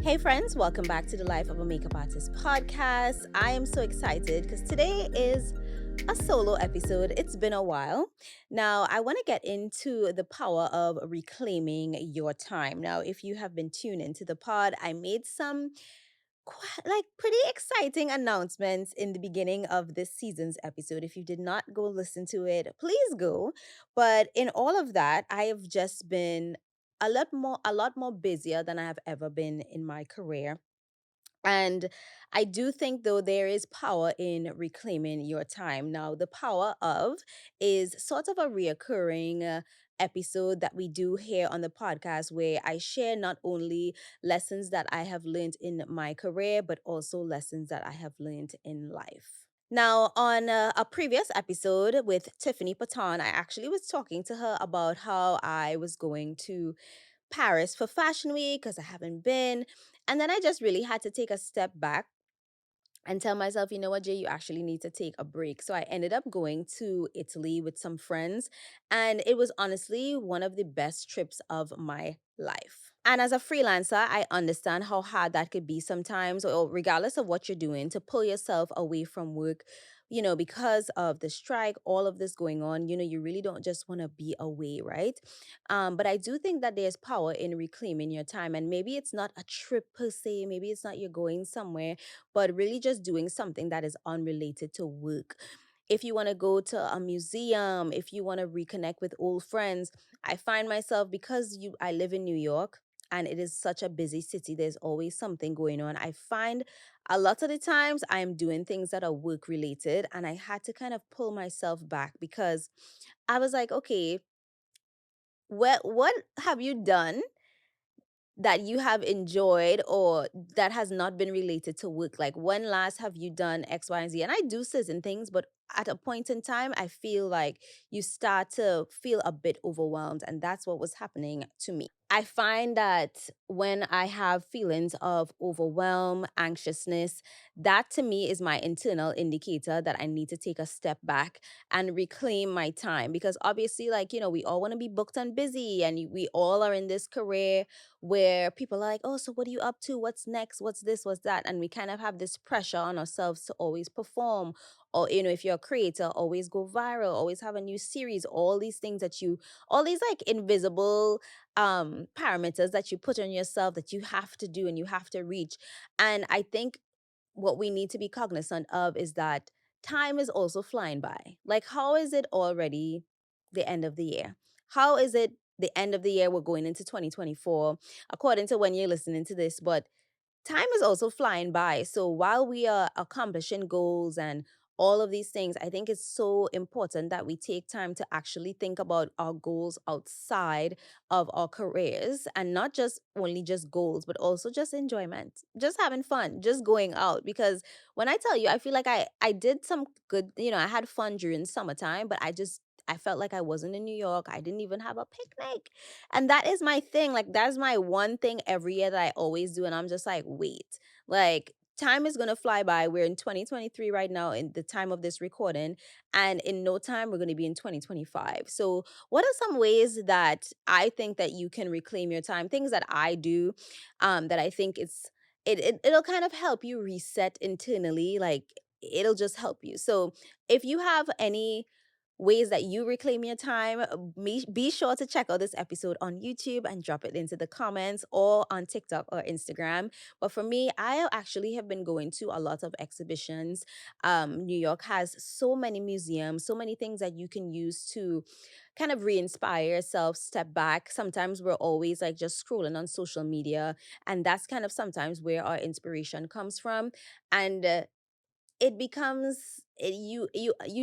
Hey, friends, welcome back to the Life of a Makeup Artist podcast. I am so excited because today is a solo episode. It's been a while. Now, I want to get into the power of reclaiming your time. Now, if you have been tuned into the pod, I made some pretty exciting announcements in the beginning of this season's episode. If you did not go listen to it, please go. But in all of that, I have just been a lot more busier than I have ever been in my career. And I do think, though, there is power in reclaiming your time. Now, the power of is sort of a reoccurring episode that we do here on the podcast where I share not only lessons that I have learned in my career, but also lessons that I have learned in life. Now, on a previous episode with Tiffany Patan, I actually was talking to her about how I was going to Paris for Fashion Week because I haven't been. And then I just really had to take a step back and tell myself, you know what, Jay, you actually need to take a break. So I ended up going to Italy with some friends, and it was honestly one of the best trips of my life. And as a freelancer, I understand how hard that could be sometimes, or regardless of what you're doing, to pull yourself away from work. Because of the strike, all of this going on, you really don't just want to be away, right? But I do think that there's power in reclaiming your time. And maybe it's not a trip per se, maybe it's not you're going somewhere, but really just doing something that is unrelated to work. If you want to go to a museum, if you want to reconnect with old friends, I find myself because you I live in New York and it is such a busy city, there's always something going on. I find a lot of the times I am doing things that are work related, and I had to kind of pull myself back because I was like, okay, what have you done that you have enjoyed or that has not been related to work? Like, when last have you done X, Y, and Z? And I do certain things, but at a point in time, I feel like you start to feel a bit overwhelmed. And that's what was happening to me. I find that when I have feelings of overwhelm, anxiousness, that to me is my internal indicator that I need to take a step back and reclaim my time. Because obviously, we all want to be booked and busy, and we all are in this career where people are like, oh, so what are you up to? What's next? What's this? What's that? And we kind of have this pressure on ourselves to always perform. Or, if you're a creator, always go viral, always have a new series, all these things all these like invisible parameters that you put on yourself that you have to do and you have to reach. And I think what we need to be cognizant of is that time is also flying by. Like, how is it already the end of the year? How is it the end of the year? We're going into 2024, according to when you're listening to this, but time is also flying by. So while we are accomplishing goals and all of these things, I think it's so important that we take time to actually think about our goals outside of our careers, and not just only just goals, but also just enjoyment, just having fun, just going out. Because when I tell you, I feel like I did some good, I had fun during summertime, but I felt like I wasn't in New York. I didn't even have a picnic. And that is my thing. Like, that's my one thing every year that I always do. And I'm just like, wait, like, time is going to fly by. We're in 2023 right now, in the time of this recording. And in no time, we're going to be in 2025. So, what are some ways that I think that you can reclaim your time? Things that I do that I think it'll kind of help you reset internally. Like, it'll just help you. So, if you have any ways that you reclaim your time, be sure to check out this episode on YouTube and drop it into the comments, or on TikTok or Instagram. But for me, I actually have been going to a lot of exhibitions. New York has so many museums, so many things that you can use to kind of re-inspire yourself, step back. Sometimes we're always like just scrolling on social media, and that's kind of sometimes where our inspiration comes from. And it becomes you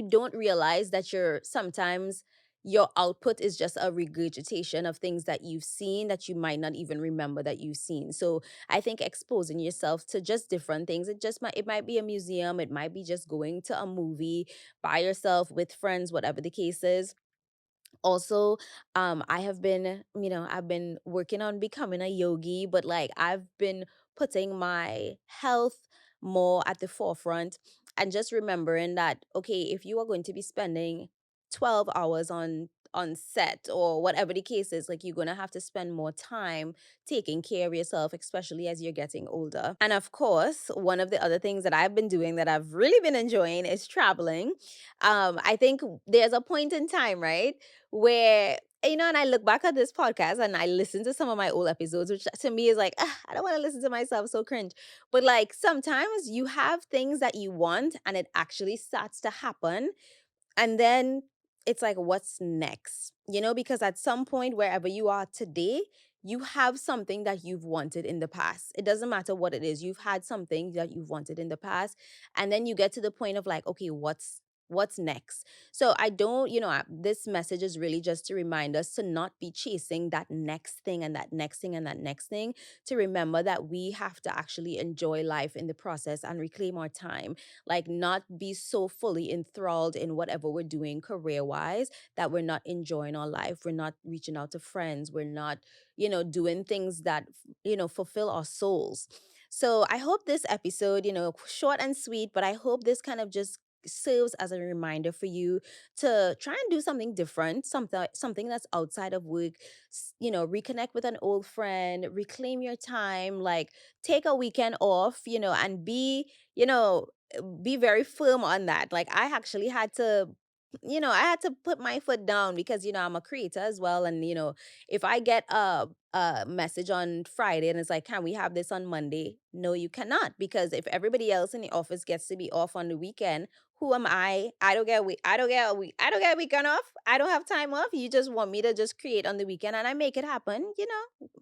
don't realize that sometimes your output is just a regurgitation of things that you've seen that you might not even remember that you've seen. So I think exposing yourself to just different things, it might be a museum, it might be just going to a movie by yourself with friends, whatever the case is. Also, I've been working on becoming a yogi, but like, I've been putting my health more at the forefront, and just remembering that, okay, if you are going to be spending 12 hours on set or whatever the case is, like you're going to have to spend more time taking care of yourself, especially as you're getting older. And of course, one of the other things that I've been doing that I've really been enjoying is traveling. I think there's a point in time, right, where and I look back at this podcast and I listen to some of my old episodes, which to me is like, "Ah, I don't want to listen to myself, so cringe." But like sometimes you have things that you want and it actually starts to happen. And then it's like, what's next? Because at some point, wherever you are today, you have something that you've wanted in the past. It doesn't matter what it is. You've had something that you've wanted in the past. And then you get to the point of like, okay, what's next? So I don't, this message is really just to remind us to not be chasing that next thing and that next thing and that next thing, to remember that we have to actually enjoy life in the process and reclaim our time, like not be so fully enthralled in whatever we're doing career wise that we're not enjoying our life, we're not reaching out to friends, we're not doing things that fulfill our souls. So I hope this episode, short and sweet, but I hope this kind of just serves as a reminder for you to try and do something different, something that's outside of work. Reconnect with an old friend, reclaim your time, like take a weekend off, and you know be very firm on that. Like I actually had to, I had to put my foot down because I'm a creator as well, and if I get a message on Friday and it's like, can we have this on Monday? No, you cannot, because if everybody else in the office gets to be off on the weekend, who am I? I don't get a week. I don't get a week. I don't get a weekend off. I don't have time off. You just want me to just create on the weekend and I make it happen.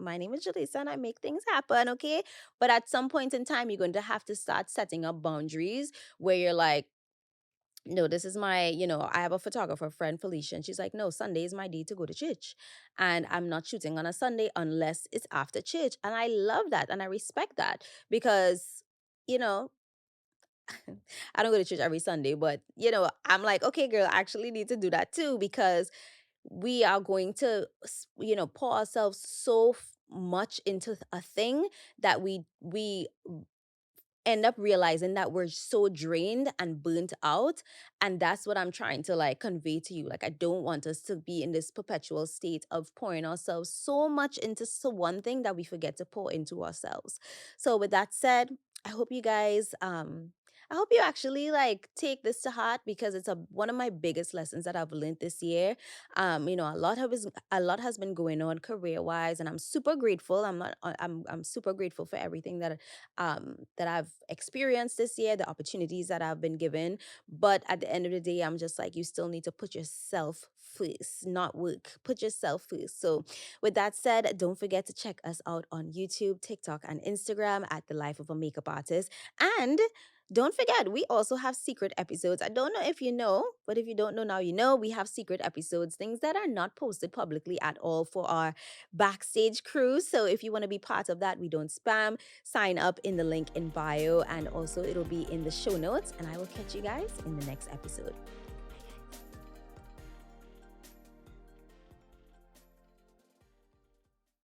My name is Jaleesa and I make things happen. Okay. But at some point in time, you're going to have to start setting up boundaries where you're like, no, this is my, I have a photographer friend, Felicia, and she's like, no, Sunday is my day to go to church. And I'm not shooting on a Sunday unless it's after church. And I love that and I respect that because, you know, I don't go to church every Sunday, but, I'm like, okay, girl, I actually need to do that too because we are going to, pour ourselves so much into a thing that we end up realizing that we're so drained and burnt out. And that's what I'm trying to like convey to you. Like I don't want us to be in this perpetual state of pouring ourselves so much into one thing that we forget to pour into ourselves. So with that said, I hope you guys I hope you actually like take this to heart because it's one of my biggest lessons that I've learned this year. A lot has been going on career wise, and I'm super grateful. I'm super grateful for everything that I've experienced this year, the opportunities that I've been given. But at the end of the day, I'm just like, you still need to put yourself first, not work. Put yourself first. So, with that said, don't forget to check us out on YouTube, TikTok, and Instagram at The Life of a Makeup Artist. And don't forget, we also have secret episodes. I don't know if you know, but if you don't know now, you know we have secret episodes, things that are not posted publicly at all for our backstage crew. So if you want to be part of that, we don't spam. Sign up in the link in bio, and also it'll be in the show notes. And I will catch you guys in the next episode.